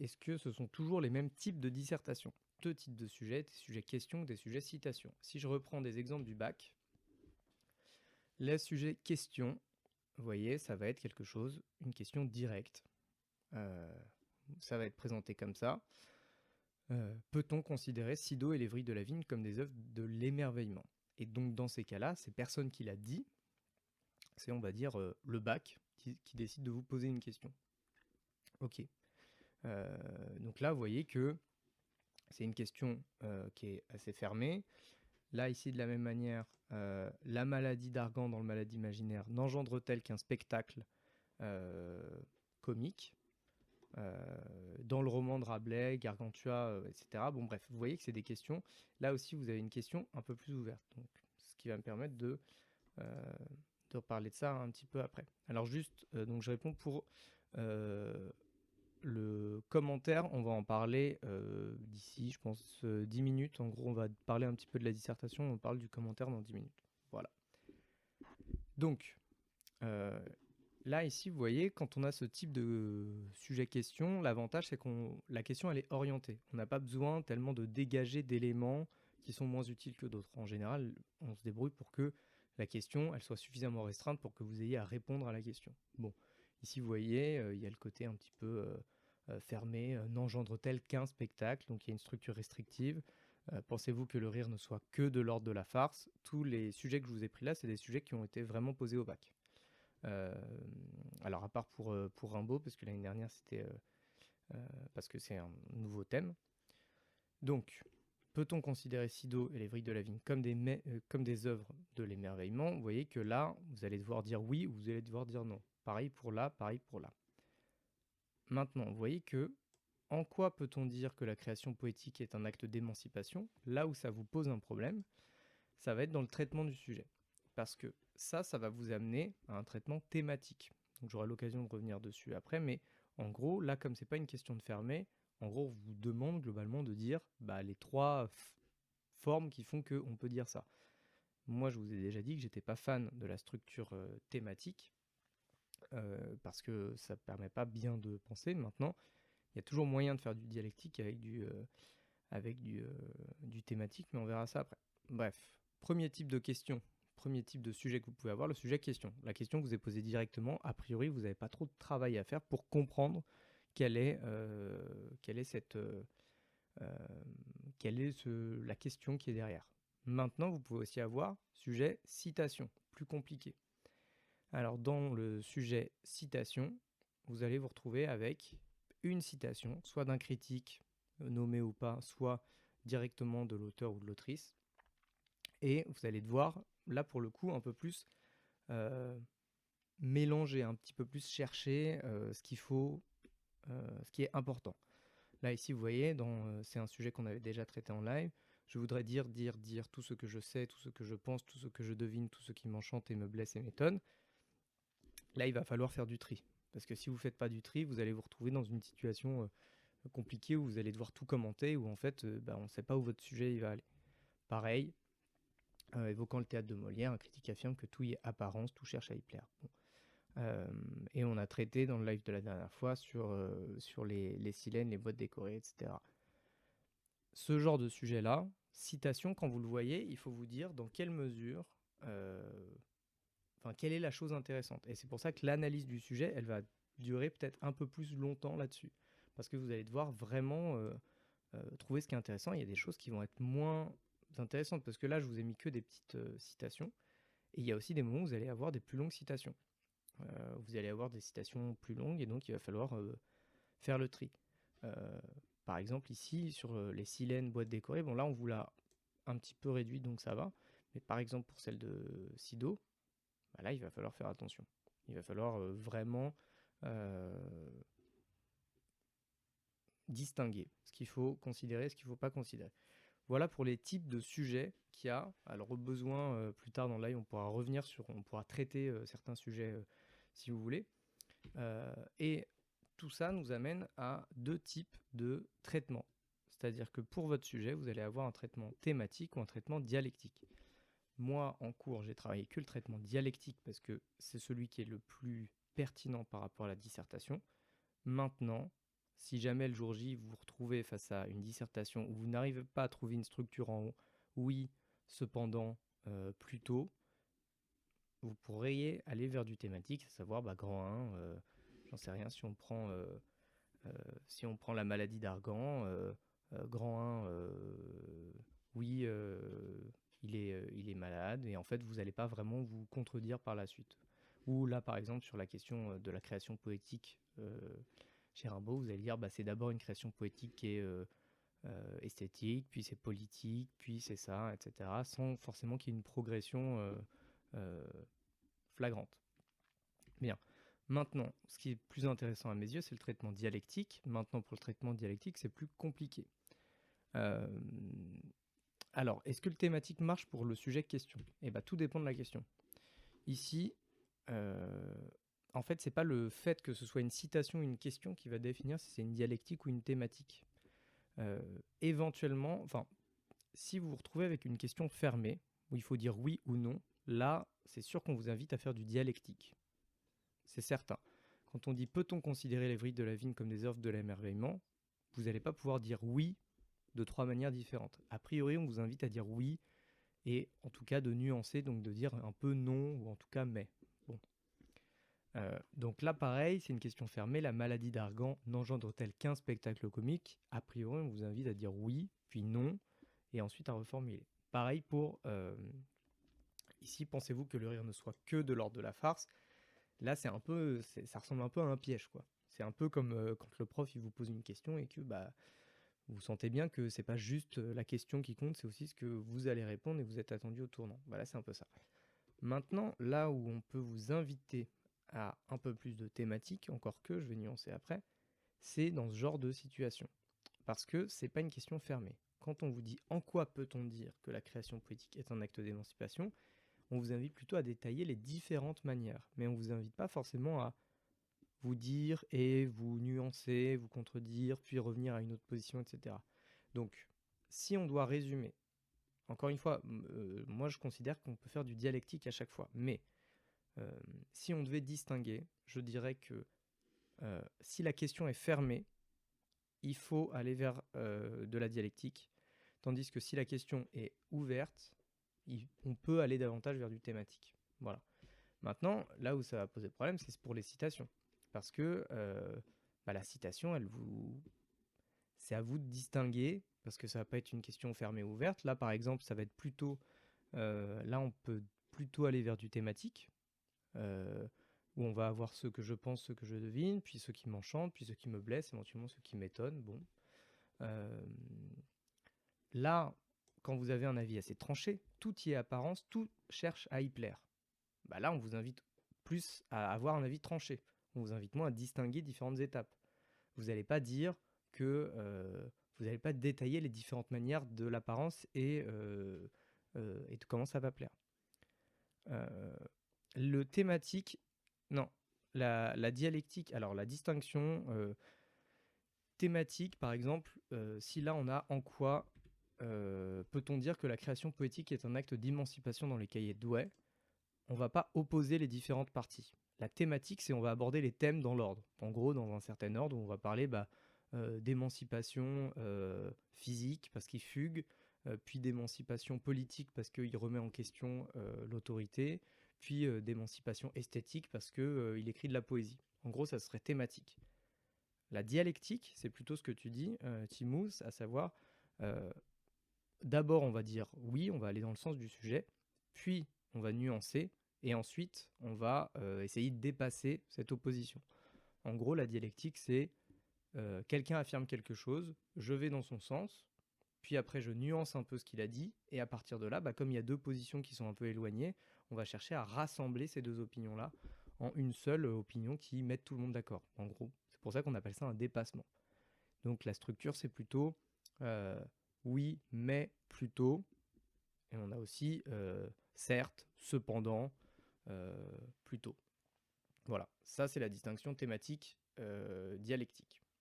est-ce que ce sont toujours les mêmes types de dissertations? Deux types de sujets, des sujets questions, des sujets citations. Si je reprends des exemples du bac, les sujets questions, vous voyez, ça va être quelque chose, une question directe. Ça va être présenté comme ça. Peut-on considérer Sido et les Vrilles de la Vigne comme des œuvres de l'émerveillement? Et donc dans ces cas-là, c'est personne qui l'a dit, c'est on va dire le bac qui décide de vous poser une question. Ok. Donc là, vous voyez que c'est une question qui est assez fermée. Là, ici, de la même manière, la maladie d'Argan dans le Malade imaginaire n'engendre-t-elle qu'un spectacle comique? Dans le roman de Rabelais, Gargantua, etc. Bon, bref, vous voyez que c'est des questions. Là aussi, vous avez une question un peu plus ouverte. Donc, ce qui va me permettre de reparler de ça un petit peu après. Alors, juste, donc je réponds pour le commentaire. On va en parler d'ici, je pense, 10 minutes. En gros, on va parler un petit peu de la dissertation. On parle du commentaire dans 10 minutes. Voilà. Donc, là, ici, vous voyez, quand on a ce type de sujet-question, l'avantage, c'est que la question, elle est orientée. On n'a pas besoin tellement de dégager d'éléments qui sont moins utiles que d'autres. En général, on se débrouille pour que la question, elle soit suffisamment restreinte pour que vous ayez à répondre à la question. Bon, ici, vous voyez, il y a le côté un petit peu fermé, n'engendre-t-elle qu'un spectacle? Donc, il y a une structure restrictive. Pensez-vous que le rire ne soit que de l'ordre de la farce? Tous les sujets que je vous ai pris là, c'est des sujets qui ont été vraiment posés au bac. Alors à part pour Rimbaud, parce que l'année dernière c'était parce que c'est un nouveau thème. Donc, peut-on considérer Sido et les Vrilles de la Vigne comme des œuvres de l'émerveillement? Vous voyez que là, vous allez devoir dire oui ou vous allez devoir dire non. Pareil pour là, pareil pour là. Maintenant, vous voyez que en quoi peut-on dire que la création poétique est un acte d'émancipation? Là où ça vous pose un problème, ça va être dans le traitement du sujet. Parce que ça va vous amener à un traitement thématique. Donc j'aurai l'occasion de revenir dessus après, mais en gros, là, comme c'est pas une question de fermer, en gros, on vous demande globalement de dire les trois formes qui font qu'on peut dire ça. Moi, je vous ai déjà dit que j'étais pas fan de la structure thématique, parce que ça permet pas bien de penser. Maintenant, il y a toujours moyen de faire du dialectique avec du thématique, mais on verra ça après. Bref, premier type de question, premier type de sujet que vous pouvez avoir, le sujet question. La question que vous est posée directement, a priori, vous n'avez pas trop de travail à faire pour comprendre quelle est la question qui est derrière. Maintenant, vous pouvez aussi avoir sujet citation, plus compliqué. Alors, dans le sujet citation, vous allez vous retrouver avec une citation, soit d'un critique, nommé ou pas, soit directement de l'auteur ou de l'autrice. Et vous allez devoir, là pour le coup, un peu plus mélanger, un petit peu plus chercher ce qu'il faut, ce qui est important. Là, ici, vous voyez, c'est un sujet qu'on avait déjà traité en live. Je voudrais dire tout ce que je sais, tout ce que je pense, tout ce que je devine, tout ce qui m'enchante et me blesse et m'étonne. Là, il va falloir faire du tri. Parce que si vous ne faites pas du tri, vous allez vous retrouver dans une situation compliquée où vous allez devoir tout commenter, où en fait, on ne sait pas où votre sujet il va aller. Pareil, évoquant le théâtre de Molière, un critique affirme que tout y est apparence, tout cherche à y plaire. Bon. Et on a traité dans le live de la dernière fois sur les silènes, les boîtes décorées, etc. Ce genre de sujet-là, citation, quand vous le voyez, il faut vous dire dans quelle mesure, quelle est la chose intéressante. Et c'est pour ça que l'analyse du sujet, elle va durer peut-être un peu plus longtemps là-dessus. Parce que vous allez devoir vraiment trouver ce qui est intéressant. Il y a des choses qui vont être moins intéressantes, parce que là, je vous ai mis que des petites citations. Et il y a aussi des moments où vous allez avoir des plus longues citations. Vous allez avoir des citations plus longues, et donc il va falloir faire le tri. Par exemple, ici, sur les silènes boîtes décorées, bon là, on vous l'a un petit peu réduit, donc ça va. Mais par exemple, pour celle de Sido, là, il va falloir faire attention. Il va falloir vraiment distinguer ce qu'il faut considérer, ce qu'il ne faut pas considérer. Voilà pour les types de sujets qu'il y a. Alors au besoin, plus tard dans le live, on pourra traiter certains sujets si vous voulez. Et tout ça nous amène à deux types de traitements. C'est-à-dire que pour votre sujet, vous allez avoir un traitement thématique ou un traitement dialectique. Moi, en cours, j'ai travaillé que le traitement dialectique parce que c'est celui qui est le plus pertinent par rapport à la dissertation. Maintenant, si jamais le jour J, vous vous retrouvez face à une dissertation où vous n'arrivez pas à trouver une structure en oui, cependant, plutôt, vous pourriez aller vers du thématique, à savoir grand 1, j'en sais rien, si on prend la maladie d'Argan, grand 1, oui, il est malade, et en fait, vous n'allez pas vraiment vous contredire par la suite. Ou là, par exemple, sur la question de la création poétique chez Rimbaud, vous allez dire c'est d'abord une création poétique qui est esthétique, puis c'est politique, puis c'est ça, etc., sans forcément qu'il y ait une progression euh, flagrante. Bien. Maintenant, ce qui est plus intéressant à mes yeux, c'est le traitement dialectique. Maintenant, pour le traitement dialectique, c'est plus compliqué. Euh, alors, est-ce que le thématique marche pour le sujet question? Eh bien, tout dépend de la question. Ici, en fait, c'est pas le fait que ce soit une citation ou une question qui va définir si c'est une dialectique ou une thématique. Éventuellement, si vous vous retrouvez avec une question fermée, où il faut dire oui ou non, là, c'est sûr qu'on vous invite à faire du dialectique. C'est certain. Quand on dit peut-on considérer les vrilles de la vigne comme des œuvres de l'émerveillement, vous n'allez pas pouvoir dire oui de 3 manières différentes. A priori, on vous invite à dire oui, et en tout cas de nuancer, donc de dire un peu non, ou en tout cas mais. Bon. Donc là, pareil, c'est une question fermée. La maladie d'Argan n'engendre-t-elle qu'un spectacle comique? A priori, on vous invite à dire oui, puis non, et ensuite à reformuler. Pareil pour ici, pensez-vous que le rire ne soit que de l'ordre de la farce? Là, ça ressemble un peu à un piège, quoi. C'est un peu comme quand le prof il vous pose une question et que vous sentez bien que c'est pas juste la question qui compte, c'est aussi ce que vous allez répondre et vous êtes attendu au tournant. Là, c'est un peu ça. Maintenant, là où on peut vous inviter à un peu plus de thématique, encore que je vais nuancer après, c'est dans ce genre de situation. Parce que c'est pas une question fermée. Quand on vous dit en quoi peut-on dire que la création poétique est un acte d'émancipation, on vous invite plutôt à détailler les différentes manières. Mais on vous invite pas forcément à vous dire et vous nuancer, vous contredire, puis revenir à une autre position, etc. Donc, si on doit résumer, encore une fois, moi je considère qu'on peut faire du dialectique à chaque fois, mais si on devait distinguer, je dirais que si la question est fermée, il faut aller vers de la dialectique, tandis que si la question est ouverte, on peut aller davantage vers du thématique. Voilà. Maintenant, là où ça va poser problème, c'est pour les citations. Parce que la citation, c'est à vous de distinguer, parce que ça va pas être une question fermée ou ouverte. Là, par exemple, ça va être plutôt... là, on peut plutôt aller vers du thématique, où on va avoir ceux que je pense, ceux que je devine, puis ceux qui m'enchantent, puis ceux qui me blessent, éventuellement ceux qui m'étonnent. Bon. Là, quand vous avez un avis assez tranché, tout y est apparence, tout cherche à y plaire. Là, on vous invite plus à avoir un avis tranché. On vous invite moins à distinguer différentes étapes. Vous n'allez pas dire que vous n'allez pas détailler les différentes manières de l'apparence et de comment ça va plaire. Le thématique, non, la dialectique, alors la distinction thématique, par exemple, si là on a en quoi peut-on dire que la création poétique est un acte d'émancipation dans les cahiers de Douai, on va pas opposer les différentes parties. La thématique, c'est on va aborder les thèmes dans l'ordre. En gros, dans un certain ordre, on va parler d'émancipation physique parce qu'il fugue, puis d'émancipation politique parce qu'il remet en question l'autorité, puis d'émancipation esthétique parce qu'il écrit de la poésie. En gros, ça serait thématique. La dialectique, c'est plutôt ce que tu dis, Timous, à savoir, d'abord on va dire oui, on va aller dans le sens du sujet, puis on va nuancer, et ensuite on va essayer de dépasser cette opposition. En gros, la dialectique, c'est quelqu'un affirme quelque chose, je vais dans son sens, puis après je nuance un peu ce qu'il a dit, et à partir de là, comme il y a deux positions qui sont un peu éloignées, on va chercher à rassembler ces deux opinions-là en une seule opinion qui mette tout le monde d'accord, en gros. C'est pour ça qu'on appelle ça un dépassement. Donc la structure, c'est plutôt oui, mais plutôt, et on a aussi certes, cependant, plutôt. Voilà, ça c'est la distinction thématique dialectique.